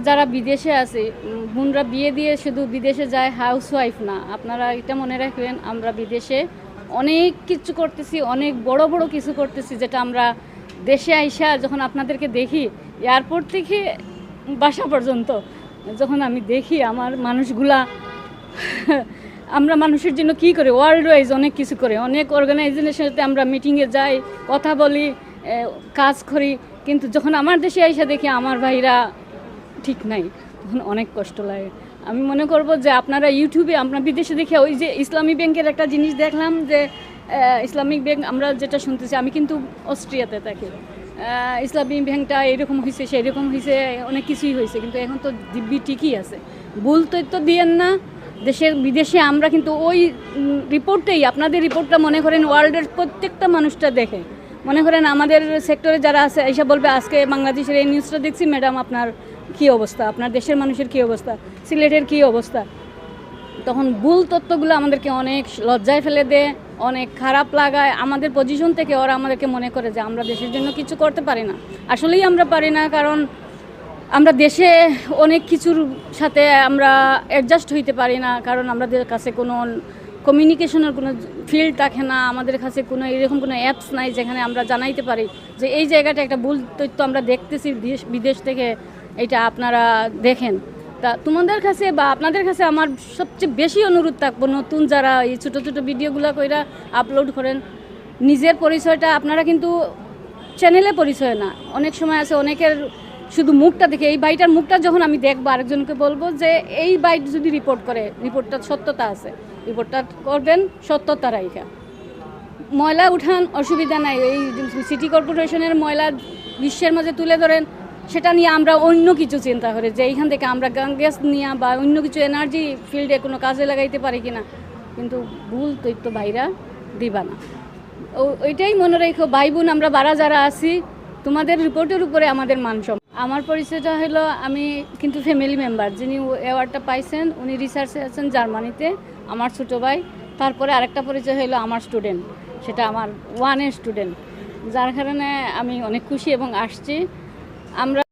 যারা বিদেশে আছে বোনরা বিয়ে দিয়ে শুধু বিদেশে যায় হাউসওয়াইফ না, আপনারা এটা মনে রাখবেন আমরা বিদেশে অনেক কিছু করতেছি, অনেক বড় বড় কিছু করতেছি, যেটা আমরা দেশে আইসা যখন আপনাদেরকে দেখি এয়ারপোর্ট থেকে বাসা পর্যন্ত যখন আমি দেখি আমার মানুষগুলা আমরা মানুষের জন্য কি করে ওয়ার্ল্ড ওয়াইজ অনেক কিছু করে, অনেক অর্গানাইজেশনের সাথে আমরা মিটিংয়ে যাই, কথা বলি, কাজ করি, কিন্তু যখন আমার দেশে আইসা দেখি আমার ভাইরা ঠিক নাই, তখন অনেক কষ্ট লাগে। আমি মনে করব যে আপনারা ইউটিউবে আমরা বিদেশে দেখে ওই যে ইসলামী ব্যাংকের একটা জিনিস দেখলাম যে ইসলামিক ব্যাংক আমরা যেটা শুনতেছি, আমি কিন্তু অস্ট্রিয়াতে থাকি, ইসলামী ব্যাংকটা এরকম হয়েছে সেরকম হয়েছে অনেক কিছুই হয়েছে, কিন্তু এখন তো দিব্যি ঠিকই আছে। ভুল তথ্য দিয়েন না, দেশের বিদেশে আমরা কিন্তু ওই রিপোর্টটাই আপনাদের রিপোর্টটা মনে করেন ওয়ার্ল্ডের প্রত্যেকটা মানুষটা দেখে, মনে করেন আমাদের সেক্টরে যারা আছে এসে বলবে আজকে বাংলাদেশের এই নিউজটা দেখছি ম্যাডাম আপনার কী অবস্থা, আপনার দেশের মানুষের কী অবস্থা, সিলেটের কী অবস্থা, তখন ভুল তথ্যগুলো আমাদেরকে অনেক লজ্জায় ফেলে দেয়, অনেক খারাপ লাগায়। আমাদের পজিশন থেকে ওরা আমাদেরকে মনে করে যে আমরা দেশের জন্য কিছু করতে পারি না। আসলেই আমরা পারি না, কারণ আমরা দেশে অনেক কিছুর সাথে আমরা অ্যাডজাস্ট হইতে পারি না, কারণ আমাদের কাছে কোনো কমিউনিকেশনের কোনো ফিল্ড থাকে না, আমাদের কাছে কোনো এরকম কোনো অ্যাপস নাই যেখানে আমরা জানাইতে পারি যে এই জায়গাটা একটা ভুল তথ্য আমরা দেখতেছি বিদেশ থেকে, এটা আপনারা দেখেন। তা তোমাদের কাছে বা আপনাদের কাছে আমার সবচেয়ে বেশি অনুরোধ থাকবো, নতুন যারা এই ছোটো ছোটো ভিডিওগুলো কইরা আপলোড করেন, নিজের পরিচয়টা আপনারা কিন্তু চ্যানেলে পরিচয় না, অনেক সময় আছে অনেকের শুধু মুখটা দেখে, এই বাইটার মুখটা যখন আমি দেখবো আরেকজনকে বলবো যে এই বাইট যদি রিপোর্ট করে, রিপোর্টটা সত্যতা আছে, রিপোর্টটা করবেন সত্যতা রাইখা। ময়লা উঠান অসুবিধা নাই, এই সিটি কর্পোরেশনের ময়লা বিশ্বের মাঝে তুলে ধরেন, সেটা নিয়ে আমরা অন্য কিছু চিন্তা করি যে এইখান থেকে আমরা গ্যাস নিয়ে বা অন্য কিছু এনার্জি ফিল্ডে কোনো কাজে লাগাইতে পারি কিনা, কিন্তু ভুল তথ্য ভাইরা দিবা না। ওইটাই মনে রেখো ভাই বোন, আমরা বারা যারা আছি তোমাদের রিপোর্টের উপরে আমাদের মানসম্মান। আমার পরিচয়টা হলো, আমি কিন্তু ফ্যামিলি মেম্বার, যিনি অ্যাওয়ার্ডটা পাইছেন উনি রিসার্চে আছেন জার্মানিতে, আমার ছোটো ভাই। তারপরে আরেকটা পরিচয় হলো আমার স্টুডেন্ট, সেটা আমার ওয়ানের স্টুডেন্ট, যার কারণে আমি অনেক খুশি এবং আসছি। আমরা